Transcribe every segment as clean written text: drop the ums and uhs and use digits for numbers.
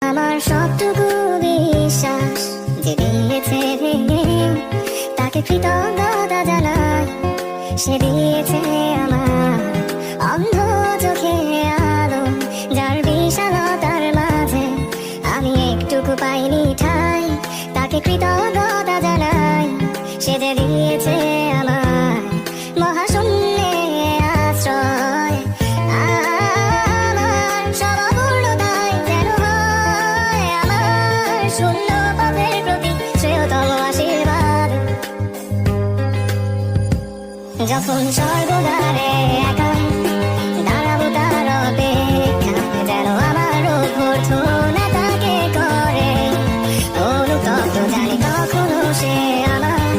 আমার সবটুকু বিশ্বাস যে দিয়েছে ভেঙে, তাকে কৃতজ্ঞতা জানাই। সে দিয়েছে আমার অন্ধ চোখে আলো, যার বিশালতার মাঝে আমি একটুকু পাইনি ঠাই। তাকে কৃতজ্ঞতা জানাই। সে যে দিয়েছে আমার মহাশূন্যে আশ্রয়। আমার সব অপূর্ণতায় যেন হয় আমার শূন্য পথের প্রতি শ্রেয়তম আশীর্বাদ। যখন স্বর্গদ্বারে একা দাঁড়াবো তার অপেক্ষায়, যেন আমার অভ্যর্থনা তাকে করে অনুতপ্ত। জানি কখনো সে আমার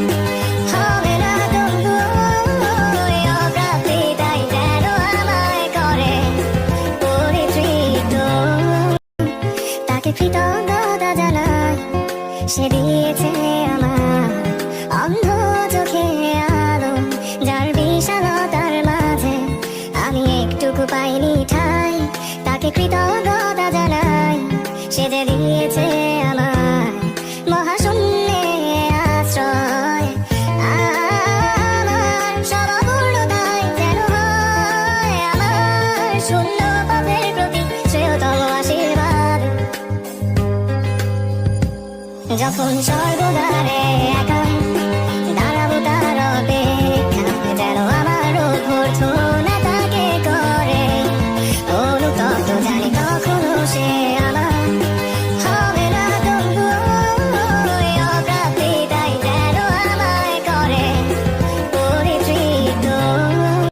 হবে না তবুও অপ্রাপ্তি, তাই যেন আমায় করে পরিতৃপ্ত। তাকে কৃতজ্ঞতা জানাই। সে দিয়েছে আমার অন্ধ চোখে আলো, যার বিশালতার মাঝে আমি একটুকু পাইনি ঠাই। তাকে কৃতজ্ঞতা জানাই। সে যে দিয়েছে আমার মহাশূন্যে আশ্রয়। আমার সব অপূর্ণতায় যেন হয় আমার শূন্য পথের প্রতি শ্রেয়তম আশীর্বাদ। যখন স্বর্গদ্বারে একা